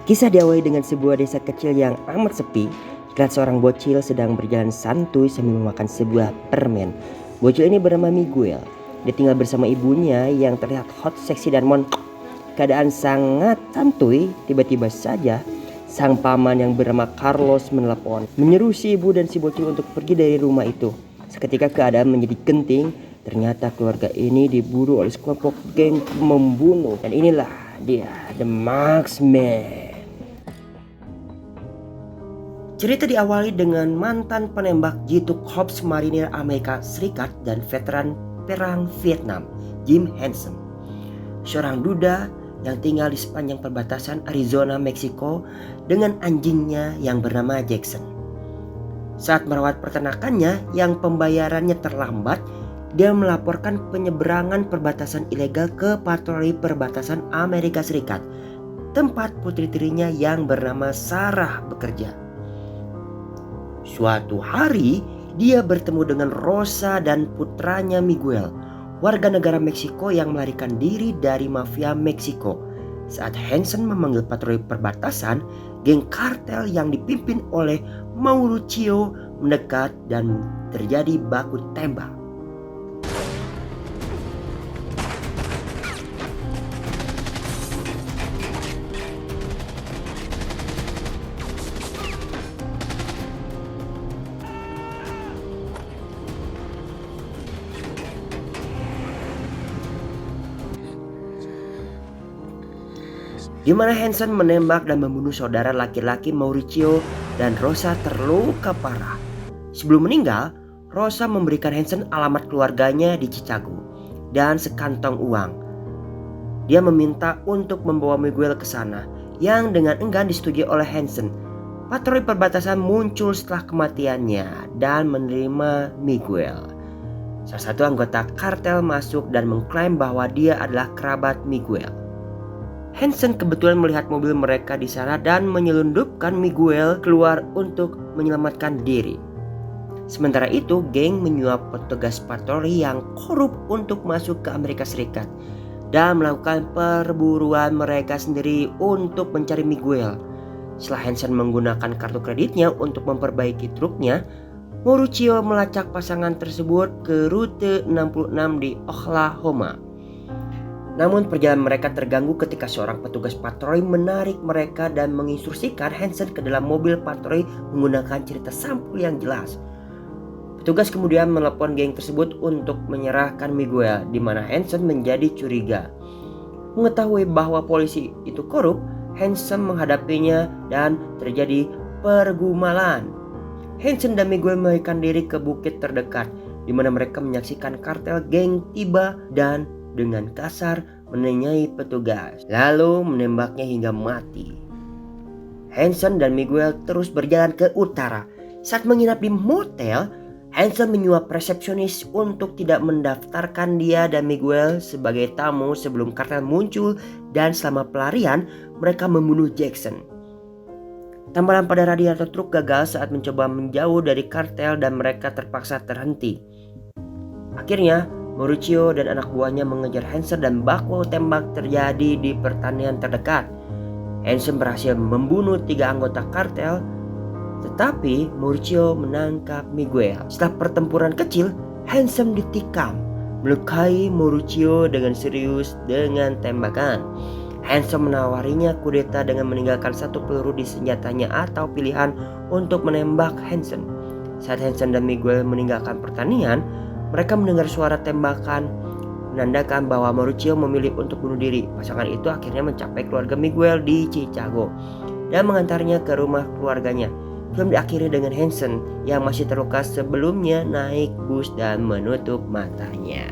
Kisah diawali dengan sebuah desa kecil yang amat sepi. Terlihat seorang bocil sedang berjalan santuy sambil memakan sebuah permen. Bocil ini bernama Miguel. Dia tinggal bersama ibunya yang terlihat hot, seksi dan keadaan sangat santuy. Tiba-tiba saja sang paman yang bernama Carlos menelepon, menyeru si ibu dan si bocil untuk pergi dari rumah itu. Seketika keadaan menjadi genting. Ternyata keluarga ini diburu oleh sekelompok geng membunuh. Dan inilah dia, The Marksman. Cerita diawali dengan mantan penembak jitu Korps Marinir Amerika Serikat dan veteran Perang Vietnam, Jim Henson. Seorang duda yang tinggal di sepanjang perbatasan Arizona, Meksiko dengan anjingnya yang bernama Jackson. Saat merawat peternakannya yang pembayarannya terlambat, dia melaporkan penyeberangan perbatasan ilegal ke patroli perbatasan Amerika Serikat, tempat putri tirinya yang bernama Sarah bekerja. Suatu hari, dia bertemu dengan Rosa dan putranya Miguel, warga negara Meksiko yang melarikan diri dari mafia Meksiko. Saat Henson memanggil patroli perbatasan, geng kartel yang dipimpin oleh Mauricio mendekat dan terjadi baku tembak. Di mana Henson menembak dan membunuh saudara laki-laki Mauricio dan Rosa terluka parah. Sebelum meninggal, Rosa memberikan Henson alamat keluarganya di Chicago dan sekantong uang. Dia meminta untuk membawa Miguel ke sana, yang dengan enggan disetujui oleh Henson. Patroli perbatasan muncul setelah kematiannya dan menerima Miguel. Salah satu anggota kartel masuk dan mengklaim bahwa dia adalah kerabat Miguel. Henson kebetulan melihat mobil mereka di sana dan menyelundupkan Miguel keluar untuk menyelamatkan diri. Sementara itu, geng menyuap petugas patroli yang korup untuk masuk ke Amerika Serikat dan melakukan perburuan mereka sendiri untuk mencari Miguel. Setelah Henson menggunakan kartu kreditnya untuk memperbaiki truknya, Mauricio melacak pasangan tersebut ke rute 66 di Oklahoma. Namun perjalanan mereka terganggu ketika seorang petugas patroli menarik mereka dan menginstruksikan Henson ke dalam mobil patroli menggunakan cerita sampul yang jelas. Petugas kemudian menelepon geng tersebut untuk menyerahkan Miguel, di mana Henson menjadi curiga. Mengetahui bahwa polisi itu korup, Henson menghadapinya dan terjadi pergumalan. Henson dan Miguel melarikan diri ke bukit terdekat, di mana mereka menyaksikan kartel geng tiba dan dengan kasar menenyai petugas, lalu menembaknya hingga mati. Henson dan Miguel terus berjalan ke utara. Saat menginap di motel, Henson menyuap resepsionis untuk tidak mendaftarkan dia dan Miguel sebagai tamu sebelum kartel muncul, dan selama pelarian mereka membunuh Jackson. Tambalan pada radiator truk gagal saat mencoba menjauh dari kartel dan mereka terpaksa terhenti. Akhirnya Mauricio dan anak buahnya mengejar Henson dan baku tembak terjadi di pertanian terdekat. Henson berhasil membunuh 3 anggota kartel, tetapi Mauricio menangkap Miguel. Setelah pertempuran kecil, Henson ditikam, melukai Mauricio dengan serius dengan tembakan. Henson menawarinya kudeta dengan meninggalkan 1 peluru di senjatanya atau pilihan untuk menembak Henson. Saat Henson dan Miguel meninggalkan pertanian, mereka mendengar suara tembakan menandakan bahwa Mauricio memilih untuk bunuh diri. Pasangan itu akhirnya mencapai keluarga Miguel di Chicago dan mengantarnya ke rumah keluarganya. Film diakhiri dengan Henson yang masih terluka sebelumnya naik bus dan menutup matanya.